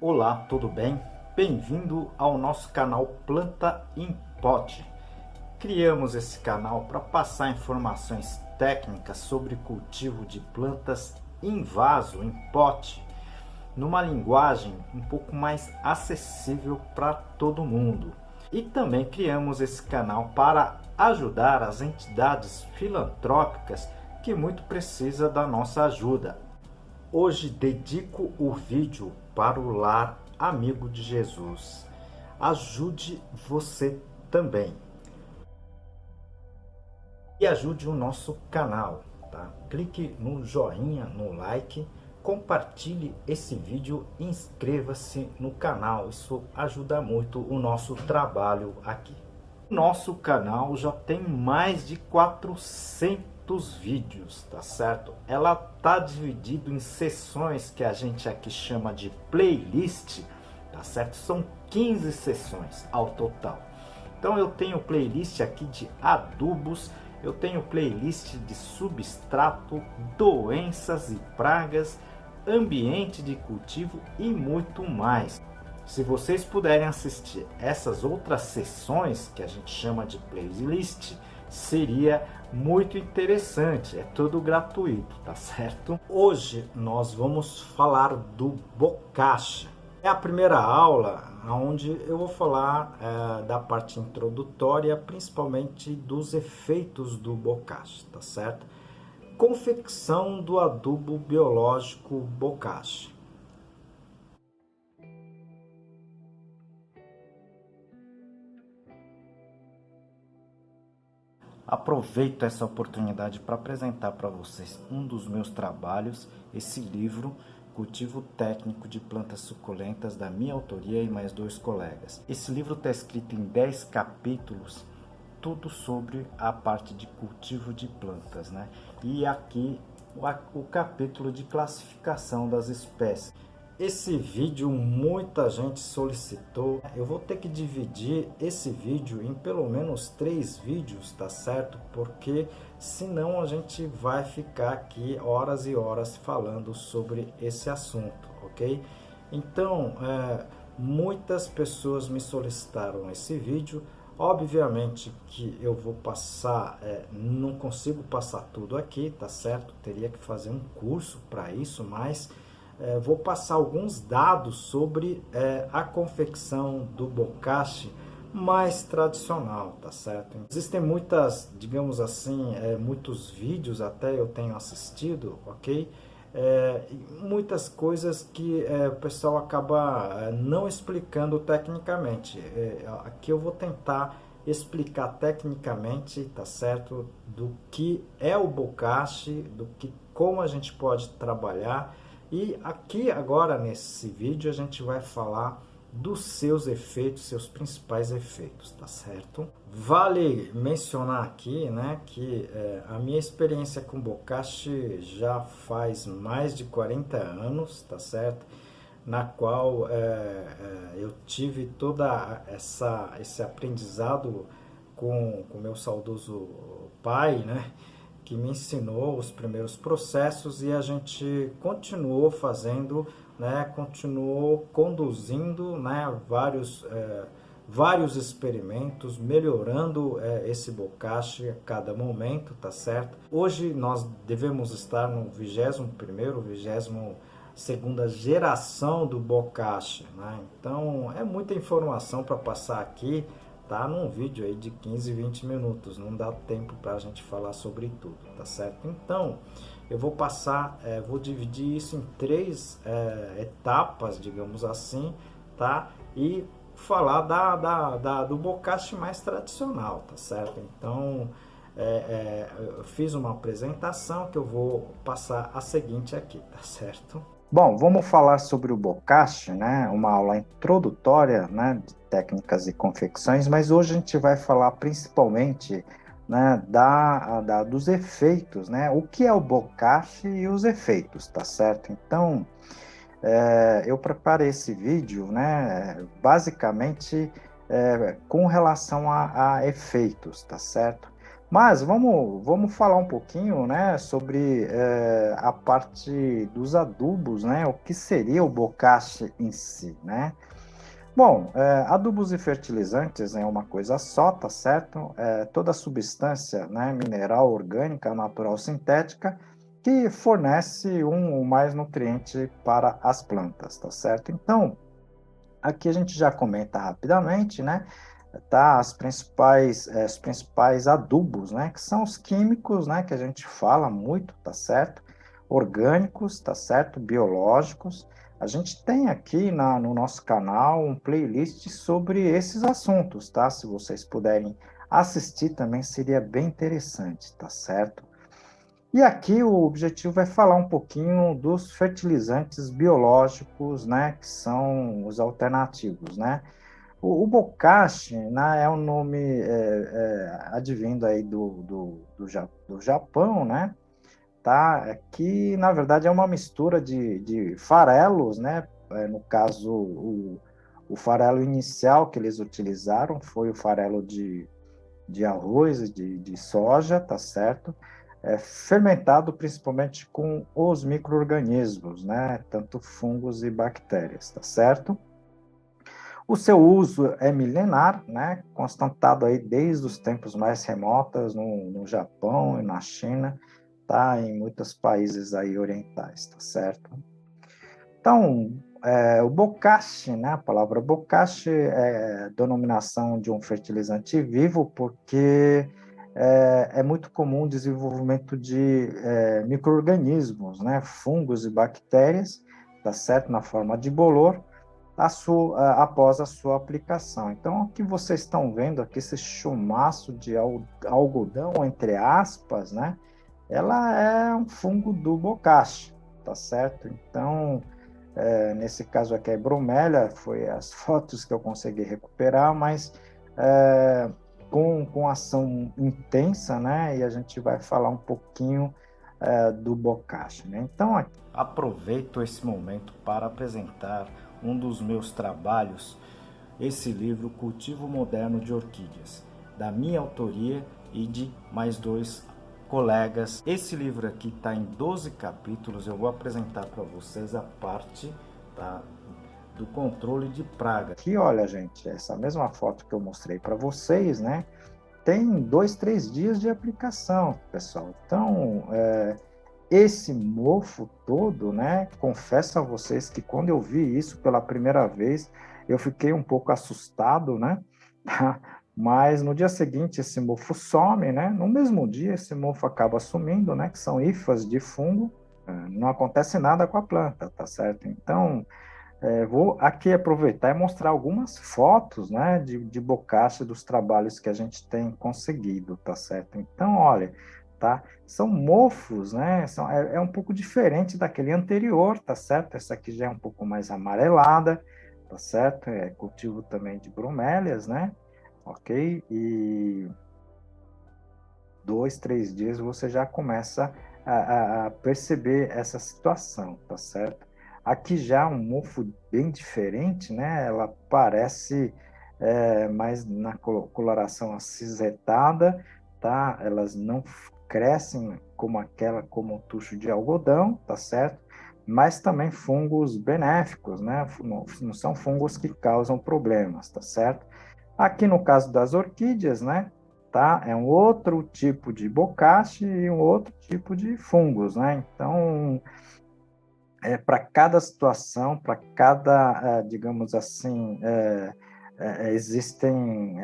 Olá, tudo bem? Bem-vindo ao nosso canal Planta em Pote. Criamos esse canal para passar informações técnicas sobre cultivo de plantas em vaso, em pote, numa linguagem um pouco mais acessível para todo mundo. E também criamos esse canal para ajudar as entidades filantrópicas que muito precisam da nossa ajuda. Hoje dedico o vídeo para o Lar Amigo de Jesus. Ajude você também. E ajude o nosso canal, tá? Clique no joinha, no like, compartilhe esse vídeo e inscreva-se no canal. Isso ajuda muito o nosso trabalho aqui. Nosso canal já tem mais de 400 vídeos, tá certo? Ela tá dividido em seções que a gente aqui chama de playlist, tá certo? São 15 sessões ao total. Então eu tenho playlist aqui de adubos, eu tenho playlist de substrato, doenças e pragas, ambiente de cultivo e muito mais. Se vocês puderem assistir essas outras sessões, que a gente chama de playlist, seria muito interessante, é tudo gratuito, tá certo? Hoje nós vamos falar do bocacha. É a primeira aula onde eu vou falar da parte introdutória, principalmente dos efeitos do bocacha, tá certo? Confecção do adubo biológico bocacha. Aproveito essa oportunidade para apresentar para vocês um dos meus trabalhos, esse livro, Cultivo Técnico de Plantas Suculentas, da minha autoria e mais 2 colegas. Esse livro está escrito em 10 capítulos, tudo sobre a parte de cultivo de plantas, né? E aqui o capítulo de classificação das espécies. Esse vídeo muita gente solicitou. Eu vou ter que dividir esse vídeo em pelo menos 3 vídeos, tá certo? Porque senão a gente vai ficar aqui horas e horas falando sobre esse assunto, ok? Então, muitas pessoas me solicitaram esse vídeo. Obviamente que eu vou passar, não consigo passar tudo aqui, tá certo? Teria que fazer um curso para isso, mas vou passar alguns dados sobre a confecção do bocache mais tradicional, tá certo? Existem muitas, digamos assim, muitos vídeos até eu tenho assistido, ok? Muitas coisas que o pessoal acaba não explicando tecnicamente. Aqui eu vou tentar explicar tecnicamente, tá certo? Do que é o bocache, como a gente pode trabalhar. E aqui agora nesse vídeo a gente vai falar dos seus efeitos, seus principais efeitos, tá certo? Vale mencionar aqui, né, que a minha experiência com bocache já faz mais de 40 anos, tá certo? Na qual eu tive toda esse aprendizado com meu saudoso pai, né? Que me ensinou os primeiros processos e a gente continuou fazendo, né, continuou conduzindo, né, vários experimentos, melhorando esse bocache a cada momento, tá certo? Hoje nós devemos estar no 21º, 22ª geração do bocache, né? Então é muita informação para passar aqui, tá num vídeo aí de 15, 20 minutos, não dá tempo para a gente falar sobre tudo, tá certo? Então, eu vou passar, vou dividir isso em 3 etapas, digamos assim, tá? E falar do bocache mais tradicional, tá certo? Então, eu fiz uma apresentação que eu vou passar a seguinte aqui, tá certo? Bom, vamos falar sobre o bocache, né? Uma aula introdutória, né, de técnicas e confecções, mas hoje a gente vai falar principalmente, né, dos efeitos, né? O que é o bocache e os efeitos, tá certo? Então, eu preparei esse vídeo, né, basicamente com relação a efeitos, tá certo? Mas vamos falar um pouquinho, né, sobre a parte dos adubos, né, o que seria o bocashi em si, né? Bom, adubos e fertilizantes é uma coisa só, tá certo? Toda substância, né, mineral, orgânica, natural, sintética, que fornece um ou mais nutriente para as plantas, tá certo? Então, aqui a gente já comenta rapidamente, né? Tá, os principais adubos, né? Que são os químicos, né? Que a gente fala muito, tá certo? Orgânicos, tá certo? Biológicos. A gente tem aqui no nosso canal um playlist sobre esses assuntos, tá? Se vocês puderem assistir também seria bem interessante, tá certo? E aqui o objetivo é falar um pouquinho dos fertilizantes biológicos, né? Que são os alternativos, né? O bokashi, né, é um nome advindo aí do Japão, né? Tá? Que, na verdade, é uma mistura de farelos, né? No caso, o farelo inicial que eles utilizaram foi o farelo de arroz e de soja, tá certo? Fermentado principalmente com os micro-organismos, né? Tanto fungos e bactérias, tá certo? O seu uso é milenar, né, constatado aí desde os tempos mais remotos no Japão e na China, tá, em muitos países aí orientais, tá certo? Então, o bokashi, né, a palavra bokashi é denominação de um fertilizante vivo porque é muito comum o desenvolvimento de micro-organismos, né, fungos e bactérias, tá certo, na forma de bolor, após a sua aplicação. Então, o que vocês estão vendo aqui, esse chumaço de algodão, entre aspas, né? Ela é um fungo do bocashi, tá certo? Então, nesse caso aqui é bromélia, foi as fotos que eu consegui recuperar, mas com ação intensa, né? E a gente vai falar um pouquinho do bocashi, né? Então, aproveito esse momento para apresentar um dos meus trabalhos, esse livro Cultivo Moderno de Orquídeas, da minha autoria e de mais dois colegas. Esse livro aqui está em 12 capítulos, eu vou apresentar para vocês a parte do controle de praga. Aqui, olha, gente, essa mesma foto que eu mostrei para vocês, né? Tem 2, 3 dias de aplicação, pessoal. Então, esse mofo todo, né? Confesso a vocês que quando eu vi isso pela primeira vez, eu fiquei um pouco assustado, né? Mas no dia seguinte esse mofo some, né? No mesmo dia esse mofo acaba sumindo, né? Que são hifas de fungo, não acontece nada com a planta, tá certo? Então, vou aqui aproveitar e mostrar algumas fotos, né? De bocashi dos trabalhos que a gente tem conseguido, tá certo? Então, olha, tá? São mofos, né? É um pouco diferente daquele anterior, tá certo? Essa aqui já é um pouco mais amarelada, tá certo? É cultivo também de bromélias, né? Ok? E 2, 3 dias você já começa a perceber essa situação, tá certo? Aqui já um mofo bem diferente, né? Ela parece mais na coloração acinzentada, tá? Elas não crescem como um tucho de algodão, tá certo? Mas também fungos benéficos, né? Não são fungos que causam problemas, tá certo? Aqui no caso das orquídeas, né? Tá? É um outro tipo de bocashi e um outro tipo de fungos, né? Então, para cada situação, para cada, digamos assim, existem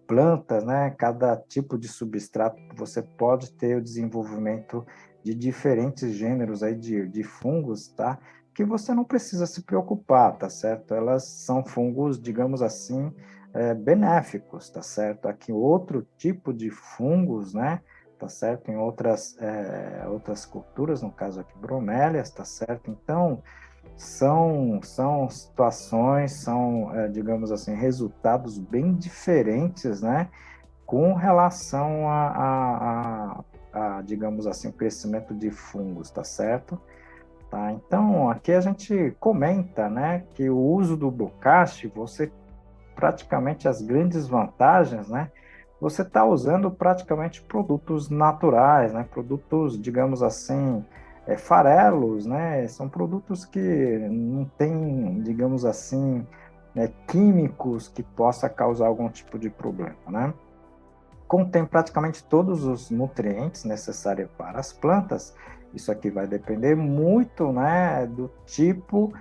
plantas, né? Cada tipo de substrato, você pode ter o desenvolvimento de diferentes gêneros aí de fungos, tá? Que você não precisa se preocupar, tá certo? Elas são fungos, digamos assim, benéficos, tá certo? Aqui outro tipo de fungos, né? Tá certo? Em outras culturas, no caso aqui bromélias, tá certo? Então, são situações, digamos assim, resultados bem diferentes, né? Com relação digamos assim, o crescimento de fungos, tá certo? Tá? Então, aqui a gente comenta, né, que o uso do bokashi, você praticamente as grandes vantagens, né? você está usando praticamente produtos naturais, né? Produtos, digamos assim, farelos, né? São produtos que não têm, digamos assim, químicos que possa causar algum tipo de problema, né? Contém praticamente todos os nutrientes necessários para as plantas. Isso aqui vai depender muito, né, do tipo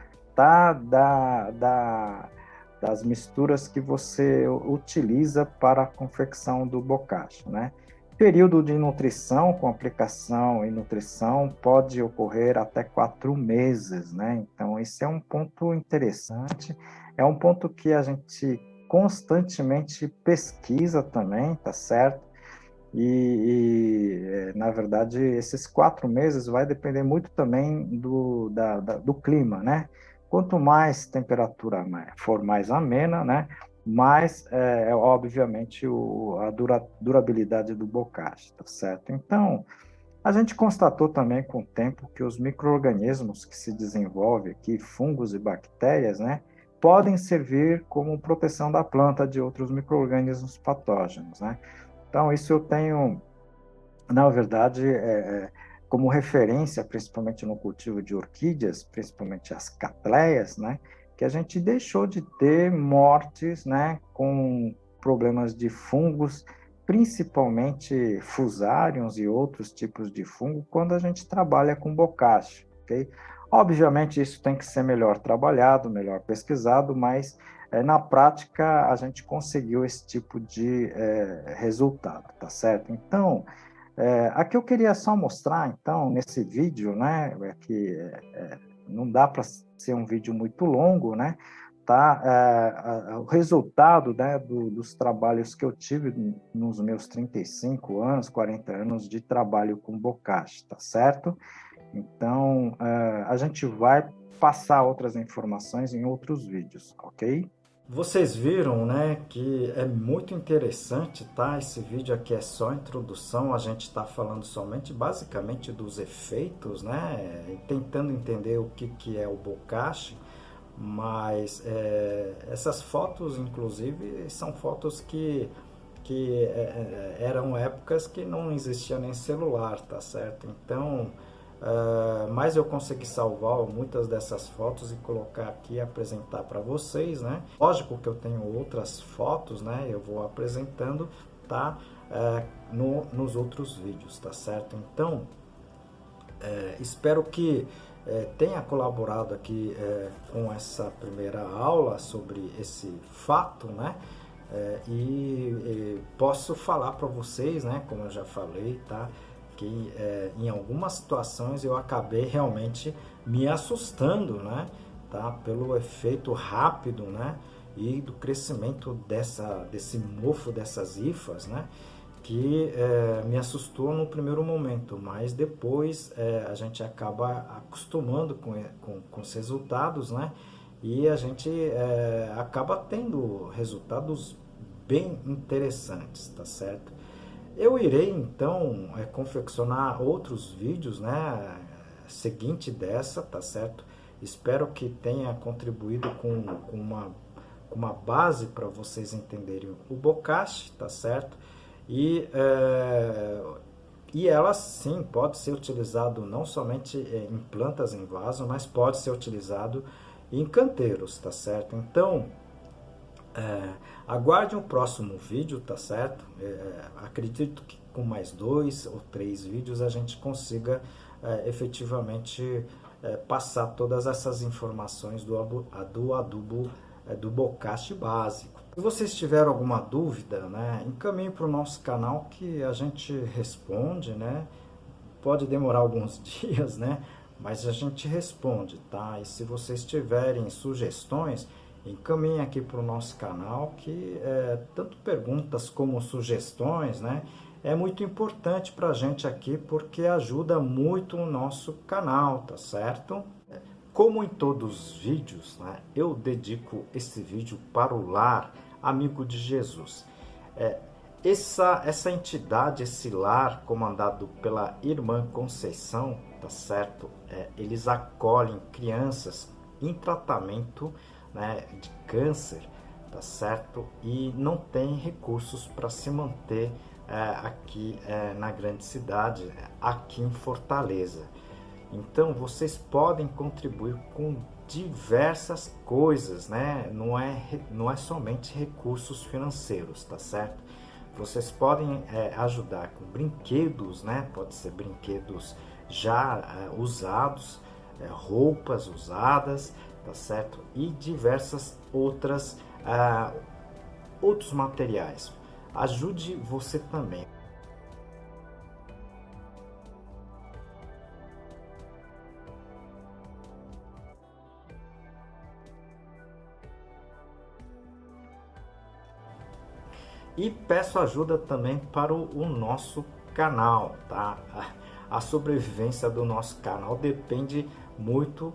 das misturas que você utiliza para a confecção do bocashi, né? Período de nutrição com aplicação e nutrição pode ocorrer até 4 meses, né? Então, esse é um ponto interessante, é um ponto que a gente constantemente pesquisa também, tá certo? Na verdade, esses 4 meses vai depender muito também do clima, né? Quanto mais temperatura for mais amena, né? Mais, obviamente, a durabilidade do bocashi, tá certo? Então, a gente constatou também com o tempo que os micro-organismos que se desenvolvem aqui, fungos e bactérias, né, podem servir como proteção da planta de outros micro-organismos patógenos, né? Então, isso eu tenho, na verdade, como referência, principalmente no cultivo de orquídeas, principalmente as catleias, né, que a gente deixou de ter mortes, né, com problemas de fungos, principalmente fusariums e outros tipos de fungo, quando a gente trabalha com bocashi, ok? Obviamente, isso tem que ser melhor trabalhado, melhor pesquisado, mas na prática a gente conseguiu esse tipo de resultado, tá certo? Então, aqui eu queria só mostrar, então, nesse vídeo, né, não dá para ser um vídeo muito longo, né, tá? O resultado, né, dos trabalhos que eu tive nos meus 35 anos, 40 anos de trabalho com bocashi, tá certo? Então, a gente vai passar outras informações em outros vídeos, ok? Vocês viram, né, que é muito interessante, tá? Esse vídeo aqui é só a introdução, a gente está falando somente, basicamente, dos efeitos, né? Tentando entender o que é o bokashi, mas essas fotos, inclusive, são fotos que eram épocas que não existia nem celular, tá certo? Então, mas eu consegui salvar muitas dessas fotos e colocar aqui e apresentar para vocês, né? Lógico que eu tenho outras fotos, né? Eu vou apresentando, tá? Nos outros vídeos, tá certo? Então, espero que tenha colaborado aqui com essa primeira aula sobre esse fato, né? E posso falar para vocês, né? Como eu já falei, tá? Que em algumas situações eu acabei realmente me assustando, né? Tá? Pelo efeito rápido, né? E do crescimento desse mofo, dessas hifas, né? Que me assustou no primeiro momento, mas depois a gente acaba acostumando com os resultados, né? E a gente acaba tendo resultados bem interessantes, tá certo? Eu irei então confeccionar outros vídeos, né? Seguinte dessa, tá certo? Espero que tenha contribuído com uma base para vocês entenderem o bokashi, tá certo? E, e ela sim pode ser utilizado não somente em plantas em vaso, mas pode ser utilizado em canteiros, tá certo? Então, aguarde o próximo vídeo, tá certo? Acredito que com mais 2 ou 3 vídeos a gente consiga efetivamente passar todas essas informações do adubo do bokashi básico. Se vocês tiverem alguma dúvida, né, encaminhe para o nosso canal que a gente responde, né? Pode demorar alguns dias, né? Mas a gente responde, tá? E se vocês tiverem sugestões, encaminhe aqui para o nosso canal, que tanto perguntas como sugestões, né? É muito importante para a gente aqui, porque ajuda muito o nosso canal, tá certo? Como em todos os vídeos, né, eu dedico esse vídeo para o lar amigo de Jesus. É, essa entidade, esse lar comandado pela irmã Conceição, tá certo? Eles acolhem crianças em tratamento, né, de câncer, tá certo? E não tem recursos para se manter aqui na grande cidade, aqui em Fortaleza. Então vocês podem contribuir com diversas coisas, né? Não é somente recursos financeiros, tá certo? Vocês podem ajudar com brinquedos, né? Pode ser brinquedos já usados, roupas usadas, tá certo? E diversas outros materiais. Ajude você também. E peço ajuda também para o nosso canal, tá? A sobrevivência do nosso canal depende muito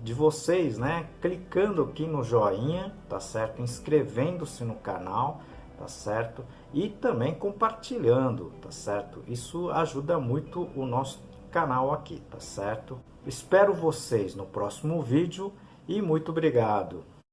de vocês, né? Clicando aqui no joinha, tá certo? Inscrevendo-se no canal, tá certo? E também compartilhando, tá certo? Isso ajuda muito o nosso canal aqui, tá certo? Espero vocês no próximo vídeo e muito obrigado!